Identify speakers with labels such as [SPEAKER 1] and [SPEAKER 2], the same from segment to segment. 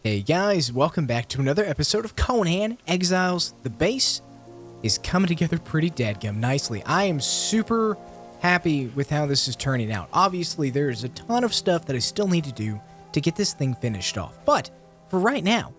[SPEAKER 1] Hey guys, welcome back to another episode of Conan Exiles. The base is coming together pretty dadgum nicely. I am super happy with how this is turning out. Obviously, there is a ton of stuff that I still need to do to get this thing finished off. But for right now,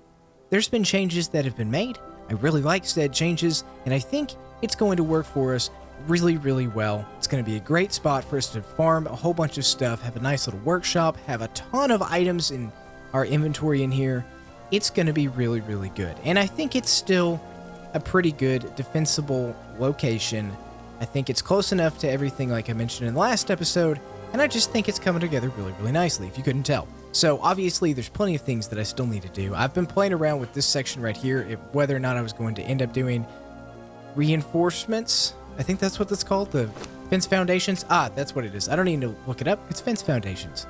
[SPEAKER 1] there's been changes that have been made. I really like said changes, and I think it's going to work for us really, really well. It's going to be a great spot for us to farm a whole bunch of stuff, have a nice little workshop, have a ton of items in our inventory in here. It's going to be really, really good. And I think it's still a pretty good defensible location. I think it's close enough to everything like I mentioned in the last episode, and I just think it's coming together really, really nicely, if you couldn't tell. So obviously there's plenty of things that I still need to do. I've been playing around with this section right here, whether or not I was going to end up doing reinforcements. I think that's what that's called, the fence foundations. That's what it is. I don't need to look it up. It's fence foundations.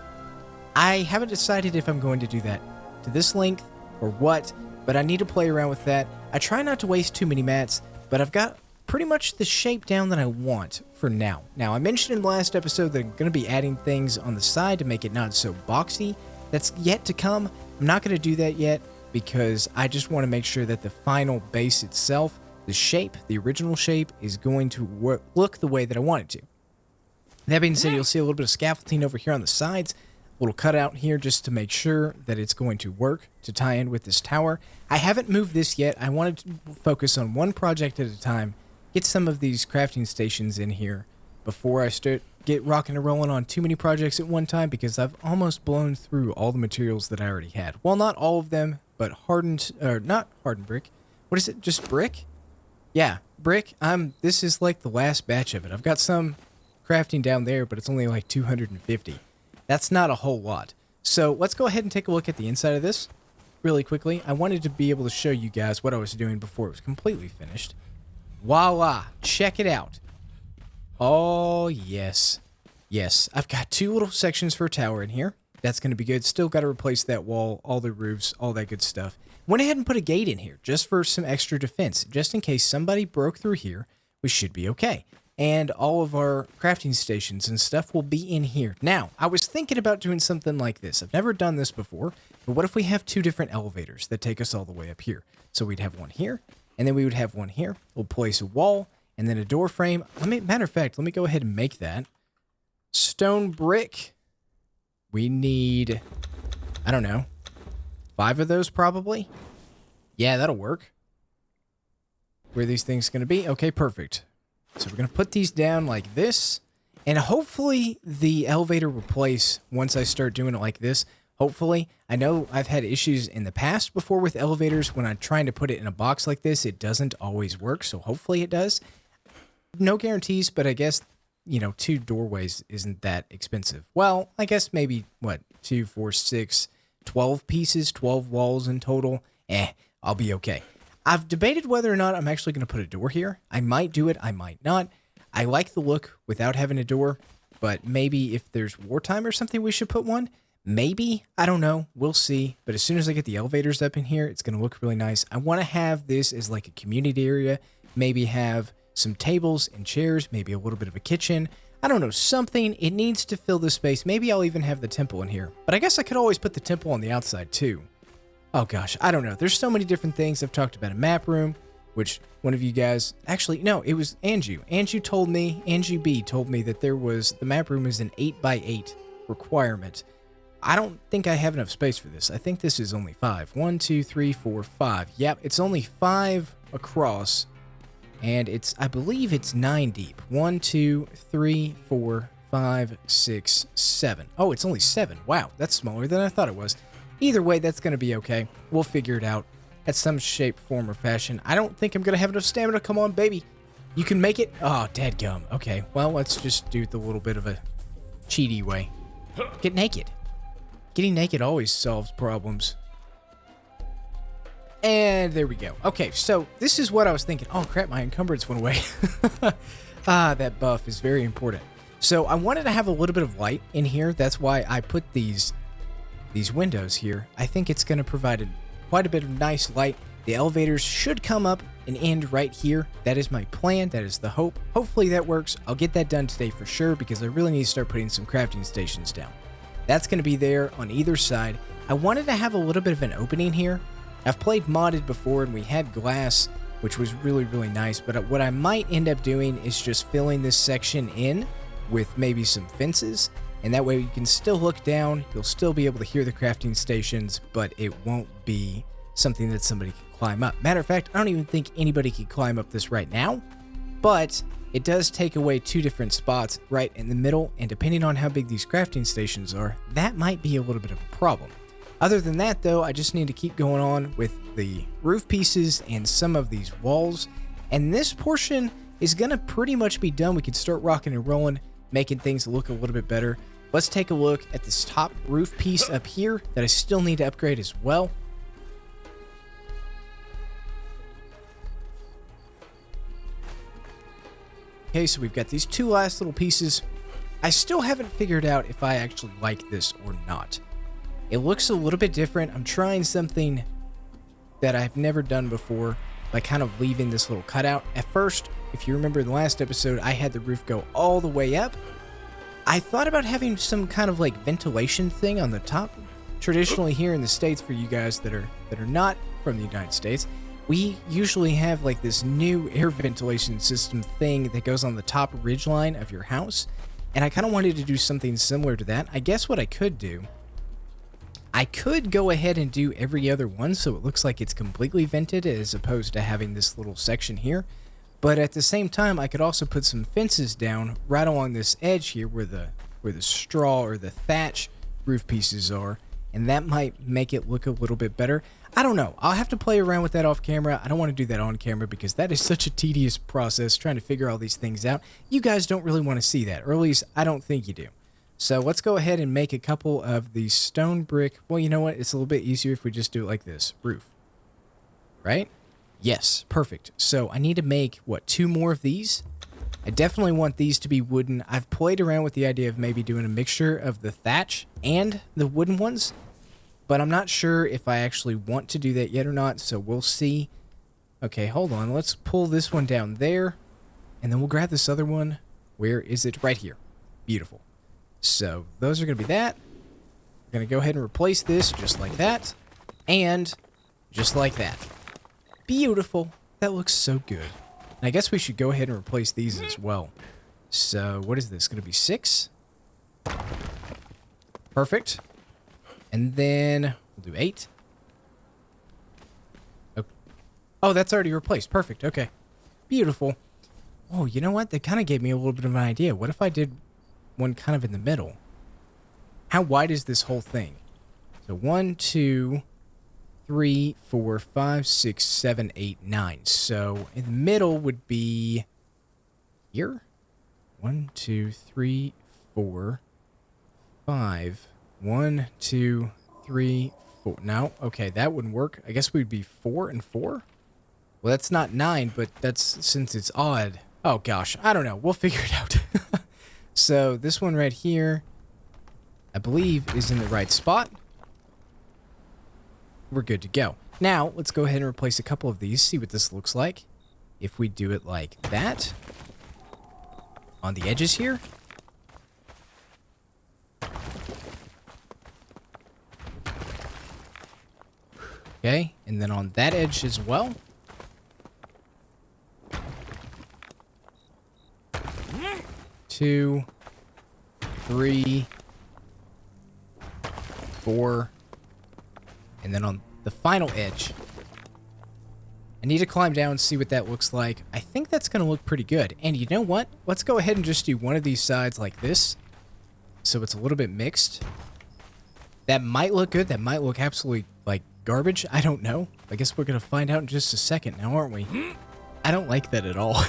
[SPEAKER 1] I haven't decided if I'm going to do that to this length or what, but I need to play around with that. I try not to waste too many mats, but I've got pretty much the shape down that I want for now. Now, I mentioned in the last episode that I'm going to be adding things on the side to make it not so boxy. That's yet to come. I'm not going to do that yet because I just want to make sure that the final base itself, the shape, the original shape, is going to look the way that I want it to. That being said, you'll see a little bit of scaffolding over here on the sides. Little cutout here just to make sure that it's going to work to tie in with this tower. I haven't moved this yet. I wanted to focus on one project at a time, get some of these crafting stations in here before I get rocking and rolling on too many projects at one time, because I've almost blown through all the materials that I already had. Well, not all of them, but not hardened brick. What is it? Just brick? Yeah, brick. This is like the last batch of it. I've got some crafting down there, but it's only like 250. That's not a whole lot. So let's go ahead and take a look at the inside of this really quickly. I wanted to be able to show you guys what I was doing before it was completely finished. Voila! Check it out. Oh, yes. Yes, I've got two little sections for a tower in here. That's going to be good. Still got to replace that wall, all the roofs, all that good stuff. Went ahead and put a gate in here just for some extra defense. Just in case somebody broke through here, we should be okay. And all of our crafting stations and stuff will be in here. Now, I was thinking about doing something like this. I've never done this before, but what if we have two different elevators that take us all the way up here? So we'd have one here, and then we would have one here. We'll place a wall, and then a door frame. Matter of fact, let me go ahead and make that. Stone brick. We need, I don't know, 5 of those probably. Yeah, that'll work. Where are these things going to be? Okay, perfect. So we're going to put these down like this, and hopefully the elevator will place once I start doing it like this. Hopefully. I know I've had issues in the past before with elevators. When I'm trying to put it in a box like this, it doesn't always work, so hopefully it does. No guarantees, but I guess, 2 doorways isn't that expensive. Well, I guess maybe, 2, 4, 6, 12 pieces, 12 walls in total. I'll be okay. I've debated whether or not I'm actually going to put a door here. I might do it, I might not. I like the look without having a door, but maybe if there's wartime or something, we should put one. Maybe. I don't know. We'll see. But as soon as I get the elevators up in here, it's going to look really nice. I want to have this as like a community area. Maybe have some tables and chairs, maybe a little bit of a kitchen. I don't know, something. It needs to fill this space. Maybe I'll even have the temple in here. But I guess I could always put the temple on the outside too. Oh gosh, I don't know. There's so many different things. I've talked about a map room, which one of you guys, actually, no, it was Angie. Angie B told me that the map room is an 8x8 requirement. I don't think I have enough space for this. I think this is only 5. 1, 2, 3, 4, 5. Yep, it's only 5 across, and I believe it's 9 deep. 1, 2, 3, 4, 5, 6, 7. Oh, it's only 7. Wow, that's smaller than I thought it was. Either way, that's going to be okay. We'll figure it out at some shape, form, or fashion. I don't think I'm going to have enough stamina. Come on, baby. You can make it. Oh, dadgum. Okay, well, let's just do the little bit of a cheaty way. Get naked. Getting naked always solves problems. And there we go. Okay, so this is what I was thinking. Oh, crap, my encumbrance went away. That buff is very important. So I wanted to have a little bit of light in here. That's why I put these windows here. I think it's going to provide quite a bit of nice light. The elevators should come up and end right here. That is my plan. That is the hope. Hopefully that works. I'll get that done today for sure, because I really need to start putting some crafting stations down. That's going to be there on either side. I wanted to have a little bit of an opening here. I've played modded before and we had glass, which was really, really nice. But what I might end up doing is just filling this section in with maybe some fences. And that way you can still look down. You'll still be able to hear the crafting stations, but it won't be something that somebody can climb up. Matter of fact, I don't even think anybody can climb up this right now. But it does take away 2 different spots right in the middle. And depending on how big these crafting stations are, that might be a little bit of a problem. Other than that, though, I just need to keep going on with the roof pieces and some of these walls. And this portion is going to pretty much be done. We can start rocking and rolling, making things look a little bit better. Let's take a look at this top roof piece up here that I still need to upgrade as well. Okay, so we've got these 2 last little pieces. I still haven't figured out if I actually like this or not. It looks a little bit different. I'm trying something that I've never done before by kind of leaving this little cutout. At first, if you remember in the last episode, I had the roof go all the way up. I thought about having some kind of like ventilation thing on the top. Traditionally here in the States, for you guys that are not from the United States, we usually have like this new air ventilation system thing that goes on the top ridgeline of your house. And I kind of wanted to do something similar to that. I guess what I could do, I could go ahead and do every other one so it looks like it's completely vented as opposed to having this little section here. But at the same time, I could also put some fences down right along this edge here where the straw or the thatch roof pieces are, and that might make it look a little bit better. I don't know. I'll have to play around with that off camera. I don't want to do that on camera because that is such a tedious process trying to figure all these things out. You guys don't really want to see that, or at least I don't think you do. So let's go ahead and make a couple of these stone brick. Well, you know what? It's a little bit easier if we just do it like this. Roof. Right? Yes, perfect. So I need to make, what, 2 more of these? I definitely want these to be wooden. I've played around with the idea of maybe doing a mixture of the thatch and the wooden ones, but I'm not sure if I actually want to do that yet or not, so we'll see. Okay, hold on. Let's pull this one down there, and then we'll grab this other one. Where is it? Right here. Beautiful. So those are going to be that. We're going to go ahead and replace this just like that, and just like that. Beautiful. That looks so good. And I guess we should go ahead and replace these as well. So what is this? Going to be 6? Perfect. And then we'll do 8. Oh, that's already replaced. Perfect. Okay. Beautiful. Oh, you know what? That kind of gave me a little bit of an idea. What if I did one kind of in the middle? How wide is this whole thing? So 1, 2, 3, 4, 5, 6, 7, 8, 9. So in the middle would be here. 1, 2, 3, 4, 5. 1, 2, 3, 4. No, okay, that wouldn't work. I guess we'd be 4 and 4. Well, that's not 9, but that's since it's odd. Oh gosh, I don't know. We'll figure it out. So this one right here, I believe, is in the right spot. We're good to go. Now, let's go ahead and replace a couple of these, see what this looks like. If we do it like that, on the edges here. Okay, and then on that edge as well. Two, 3, 4, and then on the final edge, I need to climb down and see what that looks like. I think that's going to look pretty good. And you know what? Let's go ahead and just do one of these sides like this, so it's a little bit mixed. That might look good. That might look absolutely like garbage. I don't know. I guess we're going to find out in just a second now, aren't we? I don't like that at all.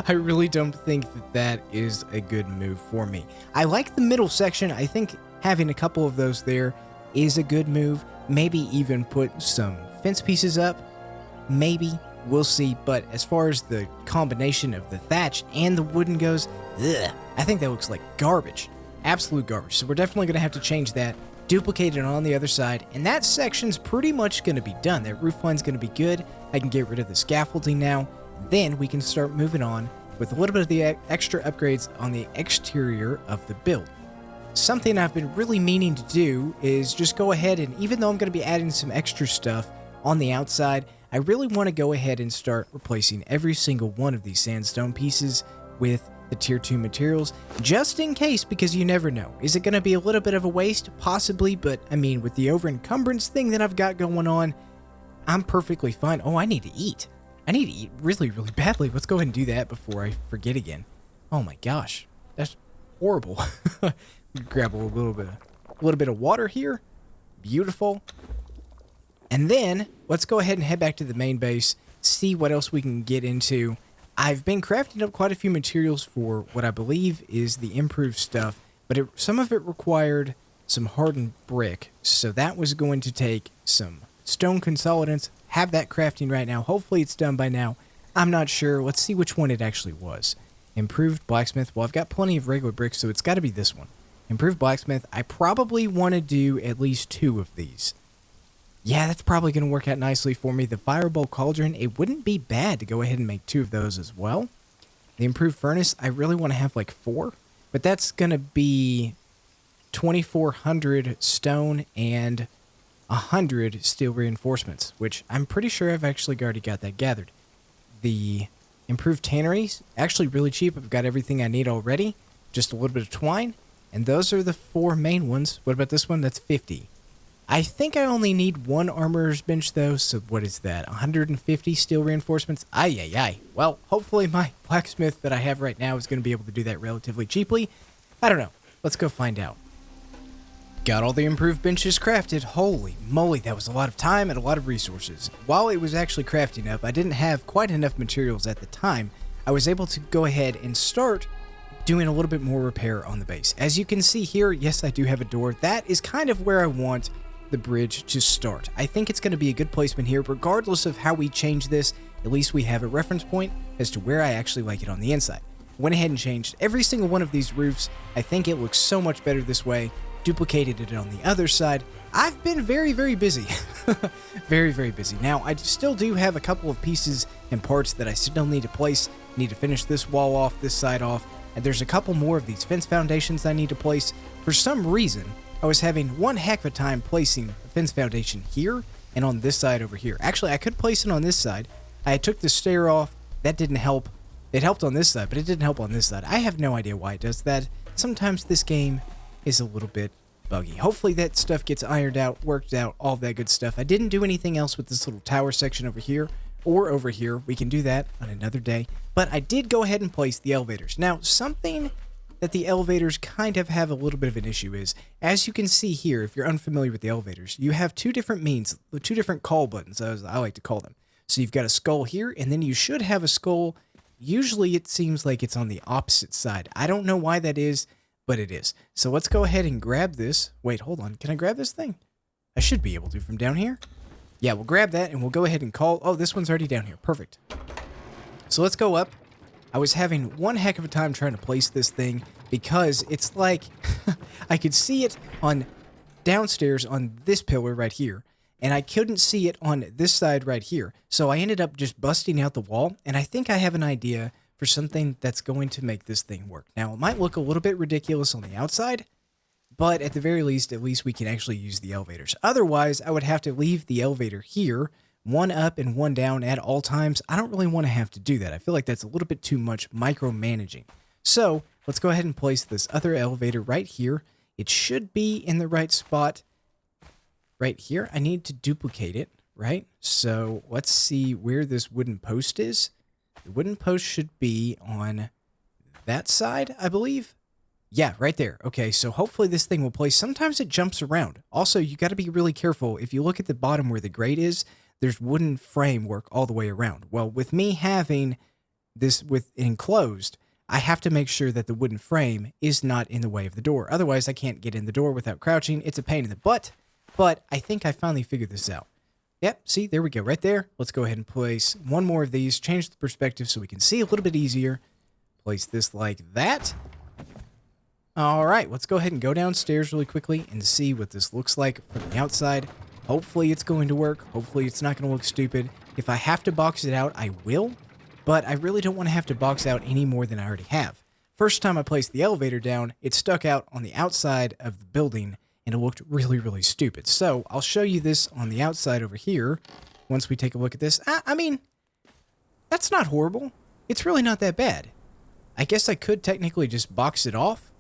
[SPEAKER 1] I really don't think that that is a good move for me. I like the middle section. I think having a couple of those there is a good move. Maybe even put some fence pieces up. Maybe. We'll see. But as far as the combination of the thatch and the wooden goes, ugh, I think that looks like garbage. Absolute garbage. So we're definitely going to have to change that. Duplicate it on the other side, and that section's pretty much going to be done. That roof line's going to be good. I can get rid of the scaffolding now. Then we can start moving on with a little bit of the extra upgrades on the exterior of the build. something I've been really meaning to do is just go ahead and, even though I'm going to be adding some extra stuff on the outside, I really want to go ahead and start replacing every single one of these sandstone pieces with the tier 2 materials, just in case, because you never know. Is it going to be a little bit of a waste? Possibly, but I mean, with the over encumbrance thing that I've got going on, I'm perfectly fine. Oh, I need to eat. I need to eat really, really badly. Let's go ahead and do that before I forget again. Oh my gosh, that's horrible. Grab a little bit of water here. Beautiful. And then let's go ahead and head back to the main base, see what else we can get into. I've been crafting up quite a few materials for what I believe is the improved stuff, but some of it required some hardened brick, so that was going to take some stone consolidants. Have that crafting right now. Hopefully it's done by now. I'm not sure. Let's see which one it actually was. Improved blacksmith. Well, I've got plenty of regular bricks, so it's got to be this one. Improved blacksmith. I probably want to do at least 2 of these. Yeah, that's probably going to work out nicely for me. The fireball cauldron, it wouldn't be bad to go ahead and make 2 of those as well. The improved furnace, I really want to have like 4, but that's going to be 2,400 stone and 100 steel reinforcements, which I'm pretty sure I've actually already got that gathered. The improved tanneries, actually really cheap. I've got everything I need already. Just a little bit of twine, and those are the 4 main ones. What about this one? That's 50. I think I only need 1 armorer's bench, though, so what is that? 150 steel reinforcements? Ay. Well, hopefully my blacksmith that I have right now is going to be able to do that relatively cheaply. I don't know. Let's go find out. Got all the improved benches crafted. Holy moly, that was a lot of time and a lot of resources. While it was actually crafting up, I didn't have quite enough materials at the time. I was able to go ahead and start doing a little bit more repair on the base. As you can see here, yes, I do have a door. That is kind of where I want the bridge to start. I think it's going to be a good placement here. Regardless of how we change this, at least we have a reference point as to where I actually like it on the inside. Went ahead and changed every single one of these roofs. I think it looks so much better this way. Duplicated it on the other side. I've been very, very busy. Very, very busy. Now, I still do have a couple of pieces and parts that I still need to place. Need to finish this wall off, this side off, and there's a couple more of these fence foundations I need to place. For some reason, I was having one heck of a time placing the fence foundation here and on this side over here. Actually, I could place it on this side. I took the stair off. That didn't help. It helped on this side, but it didn't help on this side. I have no idea why it does that. Sometimes this game is a little bit buggy. Hopefully that stuff gets ironed out, worked out, all that good stuff. I didn't do anything else with this little tower section over here or over here. We can do that on another day. But I did go ahead and place the elevators. Now, something that the elevators kind of have a little bit of an issue is, as you can see here, if you're unfamiliar with the elevators, you have 2 different means, 2 different call buttons, as I like to call them. So you've got a skull here, and then you should have a skull. Usually it seems like it's on the opposite side. I don't know why that is, but it is. So let's go ahead and grab this. Wait, hold on. Can I grab this thing? I should be able to from down here. Yeah, we'll grab that, and we'll go ahead and call. Oh, this one's already down here. Perfect. So let's go up. I was having one heck of a time trying to place this thing because it's like I could see it on downstairs on this pillar right here, and I couldn't see it on this side right here. So I ended up just busting out the wall, and I think I have an idea for something that's going to make this thing work. Now, it might look a little bit ridiculous on the outside, but at the very least, at least we can actually use the elevators. Otherwise, I would have to leave the elevator here, one up and one down at all times. I don't really want to have to do that. I feel like that's a little bit too much micromanaging. So let's go ahead and place this other elevator right here. It should be in the right spot right here. I need to duplicate it, right? So let's see where this wooden post is. The wooden post should be on that side, I believe. Yeah, right there. Okay, so hopefully this thing will place. Sometimes it jumps around. Also, you got to be really careful. If you look at the bottom where the grate is, there's wooden framework all the way around. Well, with me having this with enclosed, I have to make sure that the wooden frame is not in the way of the door. Otherwise, I can't get in the door without crouching. It's a pain in the butt, but I think I finally figured this out. Yep, see, there we go, right there. Let's go ahead and place one more of these, change the perspective so we can see a little bit easier. Place this like that. All right, let's go ahead and go downstairs really quickly and see what this looks like from the outside. Hopefully it's going to work. Hopefully it's not going to look stupid. If I have to box it out, I will, but I really don't want to have to box out any more than I already have. First time I placed the elevator down, it stuck out on the outside of the building, and it looked really, really stupid. So I'll show you this on the outside over here once we take a look at this. I mean, that's not horrible. It's really not that bad. I guess I could technically just box it off,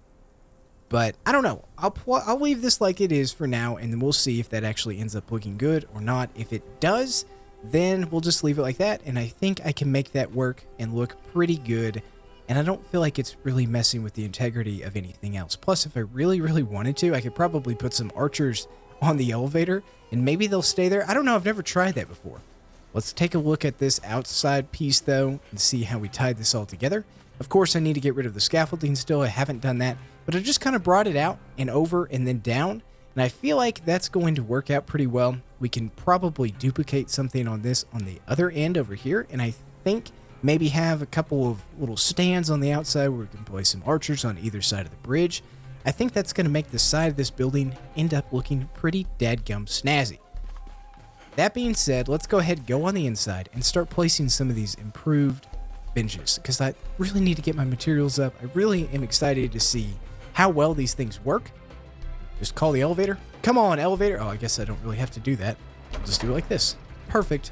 [SPEAKER 1] but I don't know. I'll leave this like it is for now, and then we'll see if that actually ends up looking good or not. If it does, then we'll just leave it like that, and I think I can make that work and look pretty good, and I don't feel like it's really messing with the integrity of anything else. Plus, if I really, really wanted to, I could probably put some archers on the elevator, and maybe they'll stay there. I don't know. I've never tried that before. Let's take a look at this outside piece, though, and see how we tied this all together. Of course, I need to get rid of the scaffolding still. I haven't done that, but I just kind of brought it out and over and then down, and I feel like that's going to work out pretty well. We can probably duplicate something on this on the other end over here, and I think maybe have a couple of little stands on the outside where we can place some archers on either side of the bridge. I think that's going to make the side of this building end up looking pretty dadgum snazzy. That being said, let's go ahead and go on the inside and start placing some of these improved benches, because I really need to get my materials up. I really am excited to see how well these things work. Just call the elevator. Come on, elevator. Oh, I guess I don't really have to do that. I'll just do it like this. Perfect.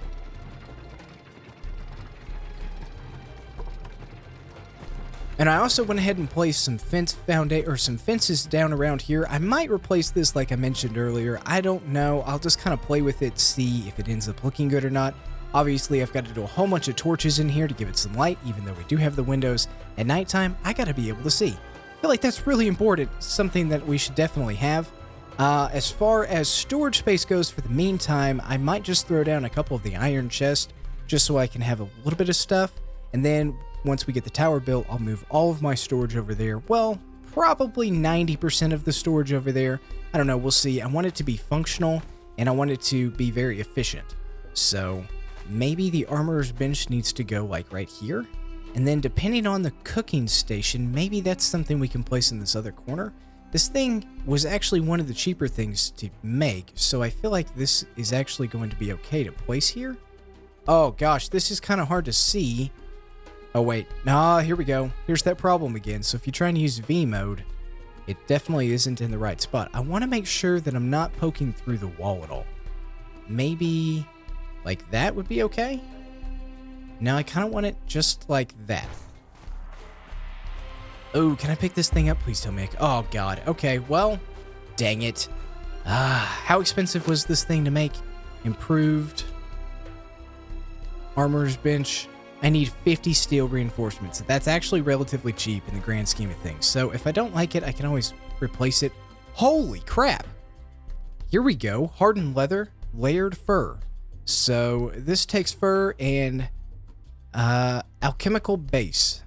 [SPEAKER 1] And I also went ahead and placed some some fences down around here. I might replace this like I mentioned earlier. I don't know. I'll just kind of play with it, see if it ends up looking good or not. Obviously, I've got to do a whole bunch of torches in here to give it some light, even though we do have the windows. At nighttime, I got to be able to see. I feel like that's really important, something that we should definitely have. As far as storage space goes for the meantime, I might just throw down a couple of the iron chests just so I can have a little bit of stuff. And then once we get the tower built, I'll move all of my storage over there. Well, probably 90% of the storage over there. I don't know, we'll see. I want it to be functional, and I want it to be very efficient. So maybe the armorer's bench needs to go like right here. And then depending on the cooking station, maybe that's something we can place in this other corner. This thing was actually one of the cheaper things to make, so I feel like this is actually going to be okay to place here. Oh gosh, this is kind of hard to see. Oh wait, nah, here we go. Here's that problem again. So if you're trying to use V mode, it definitely isn't in the right spot. I want to make sure that I'm not poking through the wall at all. Maybe like that would be okay. Now I kind of want it just like that. Oh, can I pick this thing up? Please tell me. Oh god. Okay, well, dang it. How expensive was this thing to make? Improved armorer's bench. I need 50 steel reinforcements. That's actually relatively cheap in the grand scheme of things. So if I don't like it, I can always replace it. Holy crap! Here we go. Hardened leather, layered fur. So this takes fur and alchemical base.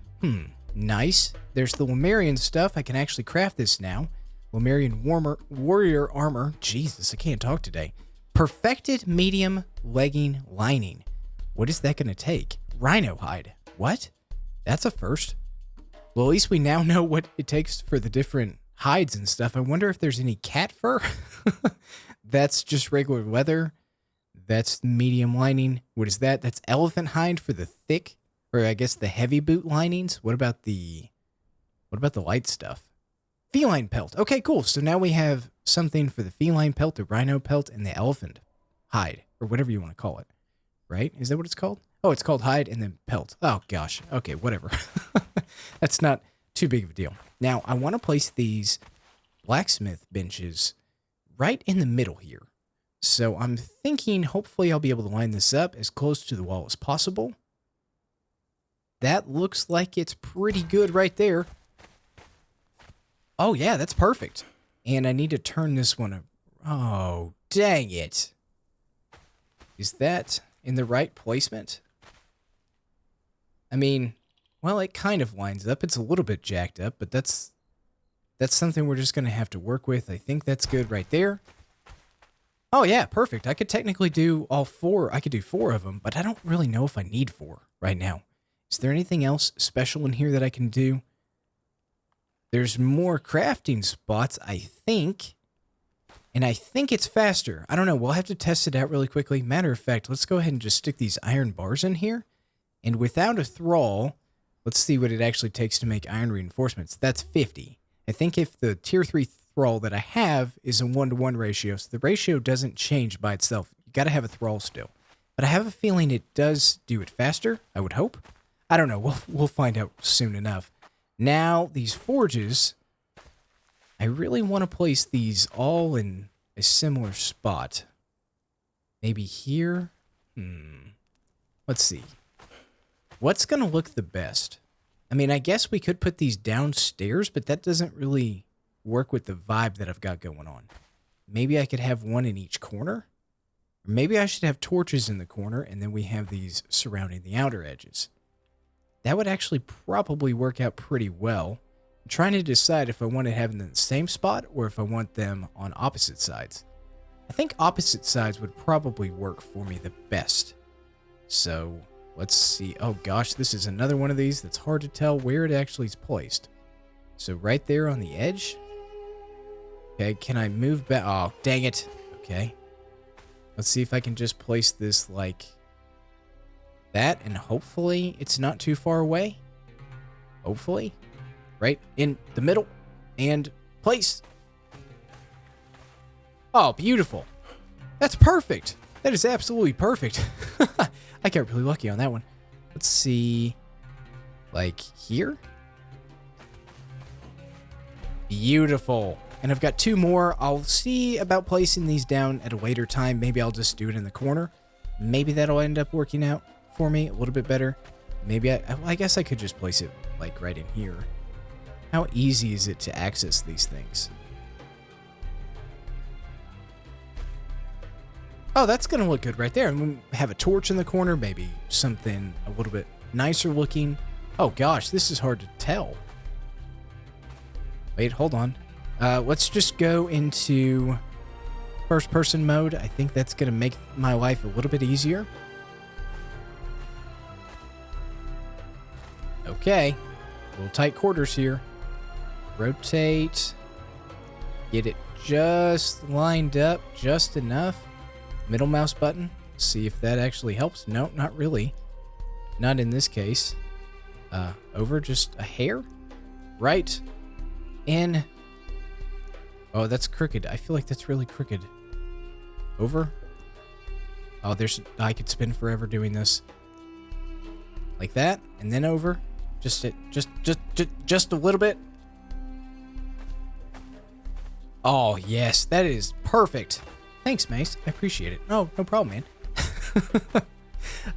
[SPEAKER 1] Nice. There's the Lemurian stuff. I can actually craft this now. Lemurian warrior armor. Jesus, I can't talk today. Perfected medium legging lining. What is that going to take? Rhino hide. What? That's a first. Well, at least we now know what it takes for the different hides and stuff. I wonder if there's any cat fur. That's just regular leather. That's medium lining. What is that? That's elephant hide for the thick, or I guess the heavy boot linings. What about the light stuff? Feline pelt. Okay, cool. So now we have something for the feline pelt, the rhino pelt, and the elephant hide, or whatever you want to call it. Right? Is that what it's called? Oh, it's called hide and then pelt. Oh, gosh. Okay, whatever. That's not too big of a deal. Now, I want to place these blacksmith benches right in the middle here. So I'm thinking hopefully I'll be able to line this up as close to the wall as possible. That looks like it's pretty good right there. Oh, yeah, that's perfect. And I need to turn this one. Oh, dang it. Is that in the right placement? I mean, well, it kind of lines up. It's a little bit jacked up, but that's something we're just going to have to work with. I think that's good right there. Oh, yeah, perfect. I could technically do all four. I could do 4 of them, but I don't really know if I need 4 right now. Is there anything else special in here that I can do? There's more crafting spots, I think. And I think it's faster. I don't know. We'll have to test it out really quickly. Matter of fact, let's go ahead and just stick these iron bars in here. And without a thrall, Let's see what it actually takes to make iron reinforcements. That's 50. I think if the tier 3 thrall that I have is a 1-to-1 ratio, so the ratio doesn't change by itself. You got to have a thrall still. But I have a feeling it does do it faster, I would hope. I don't know. We'll find out soon enough. Now, these forges, I really want to place these all in a similar spot. Maybe here? Let's see. What's going to look the best? I mean, I guess we could put these downstairs, but that doesn't really work with the vibe that I've got going on. Maybe I could have one in each corner. Or maybe I should have torches in the corner, and then we have these surrounding the outer edges. That would actually probably work out pretty well. I'm trying to decide if I want to have them in the same spot or if I want them on opposite sides. I think opposite sides would probably work for me the best. So, let's see. Oh gosh, this is another one of these that's hard to tell where it actually is placed. So right there on the edge. Okay, can I move back? Oh, dang it. Okay. Let's see if I can just place this like that, and hopefully it's not too far away. Hopefully. Right in the middle. And place. Oh, beautiful. That's perfect. That is absolutely perfect. I got really lucky on that one. Let's see. Like here? Beautiful. And I've got 2 more. I'll see about placing these down at a later time. Maybe I'll just do it in the corner. Maybe that'll end up working out for me a little bit better. Maybe I guess I could just place it like right in here. How easy is it to access these things? Oh, that's going to look good right there. And we have a torch in the corner, maybe something a little bit nicer looking. Oh gosh, this is hard to tell. Wait, hold on. Let's just go into first person mode. I think that's going to make my life a little bit easier. Okay. Little tight quarters here. Rotate. Get it just lined up just enough. Middle mouse button. See if that actually helps. No, not really. Not in this case. Over just a hair. Right. In. Oh, that's crooked. I feel like that's really crooked. Over. Oh, I could spin forever doing this. Like that, and then over. Just a little bit. Oh, yes, that is perfect. Thanks, Mace. I appreciate it. Oh, no problem, man.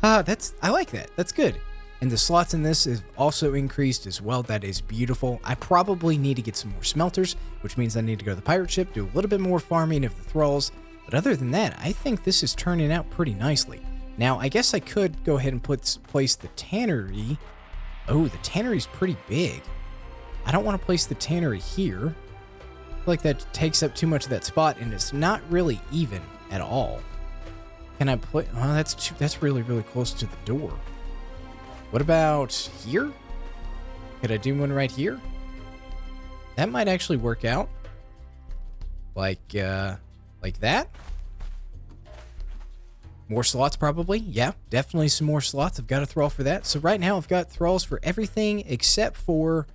[SPEAKER 1] I like that. That's good. And the slots in this is also increased as well. That is beautiful. I probably need to get some more smelters, which means I need to go to the pirate ship, do a little bit more farming of the thralls. But other than that, I think this is turning out pretty nicely. Now, I guess I could go ahead and place the tannery. Oh, the tannery's pretty big. I don't want to place the tannery here. I feel like that takes up too much of that spot, and it's not really even at all. Can I put... Oh, that's really, really close to the door. What about here? Could I do one right here? That might actually work out. Like that? More slots probably. Yeah, definitely some more slots. I've got a thrall for that. So right now I've got thralls for everything except for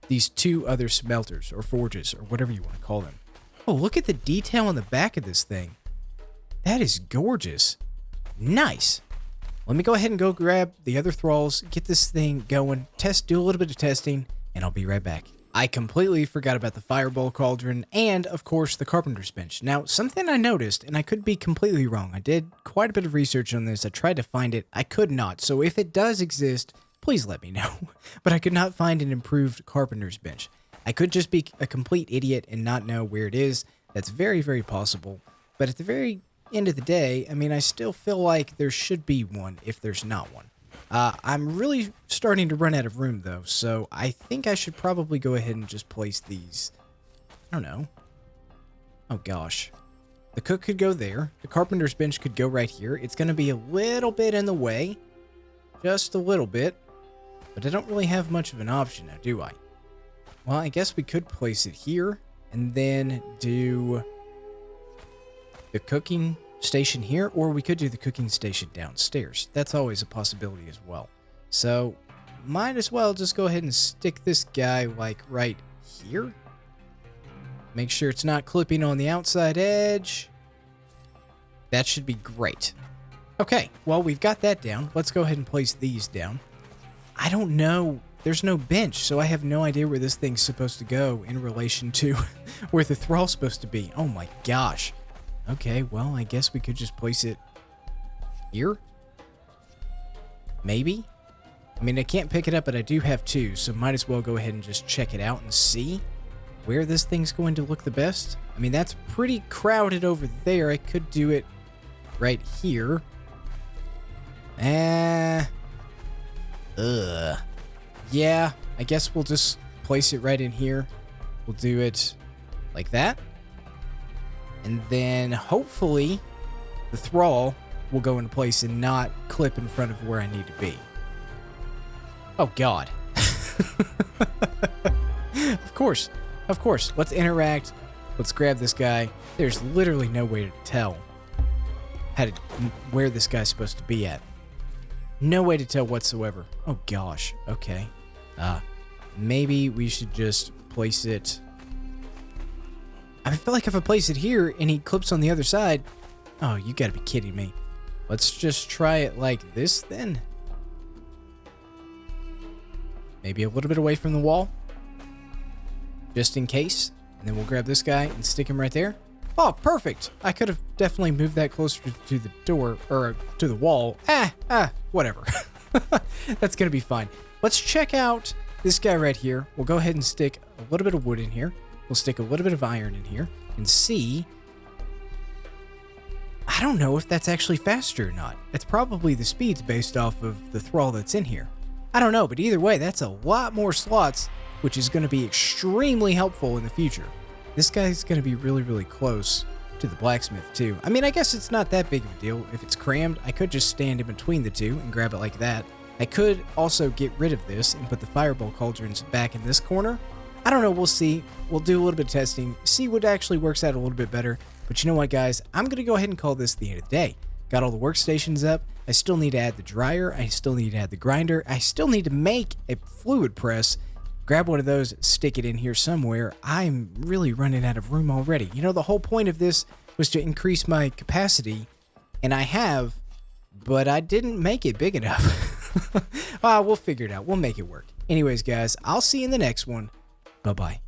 [SPEAKER 1] these 2 other smelters or forges or whatever you want to call them. Oh, look at the detail on the back of this thing. That is gorgeous. Nice. Let me go ahead and go grab the other thralls, get this thing going, do a little bit of testing, and I'll be right back. I completely forgot about the fireball cauldron and, of course, the carpenter's bench. Now, something I noticed, and I could be completely wrong. I did quite a bit of research on this. I tried to find it. I could not. So if it does exist, please let me know. But I could not find an improved carpenter's bench. I could just be a complete idiot and not know where it is. That's very, very possible. But at the very end of the day, I mean, I still feel like there should be one if there's not one. I'm really starting to run out of room, though, so I think I should probably go ahead and just place these. I don't know. Oh, gosh. The cook could go there. The carpenter's bench could go right here. It's going to be a little bit in the way. Just a little bit. But I don't really have much of an option now, do I? Well, I guess we could place it here and then do the cooking station here, or we could do the cooking station downstairs. That's always a possibility as well. So might as well just go ahead and stick this guy, like, right here. Make sure it's not clipping on the outside edge. That should be great. Okay, well, we've got that down. Let's go ahead and place these down. I don't know. There's no bench, so I have no idea where this thing's supposed to go in relation to where the thrall's supposed to be. Oh my gosh. Okay, well, I guess we could just place it here? Maybe? I mean, I can't pick it up, but I do have two, so might as well go ahead and just check it out and see where this thing's going to look the best. I mean, that's pretty crowded over there. I could do it right here. Yeah, I guess we'll just place it right in here. We'll do it like that. And then hopefully the thrall will go into place and not clip in front of where I need to be. Oh, God. Of course. Of course. Let's interact. Let's grab this guy. There's literally no way to tell where this guy's supposed to be at. No way to tell whatsoever. Oh, gosh. Okay. Maybe we should just place it... I feel like if I place it here and he clips on the other side... Oh, you gotta be kidding me. Let's just try it like this, then. Maybe a little bit away from the wall. Just in case. And then we'll grab this guy and stick him right there. Oh, perfect. I could have definitely moved that closer to the door, or to the wall. Whatever. That's gonna be fine. Let's check out this guy right here. We'll go ahead and stick a little bit of wood in here. We'll stick a little bit of iron in here and see. I don't know if that's actually faster or not. It's probably the speeds based off of the thrall that's in here. I don't know, but either way, that's a lot more slots, which is going to be extremely helpful in the future. This guy's going to be really, really close to the blacksmith too. I mean, I guess it's not that big of a deal. If it's crammed, I could just stand in between the two and grab it like that. I could also get rid of this and put the fireball cauldrons back in this corner. I don't know, we'll see. We'll do a little bit of testing, see what actually works out a little bit better. But you know what, guys? I'm going to go ahead and call this the end of the day. Got all the workstations up. I still need to add the dryer. I still need to add the grinder. I still need to make a fluid press. Grab one of those, stick it in here somewhere. I'm really running out of room already. You know, the whole point of this was to increase my capacity, and I have, but I didn't make it big enough. We'll figure it out. We'll make it work. Anyways, guys, I'll see you in the next one. Bye-bye.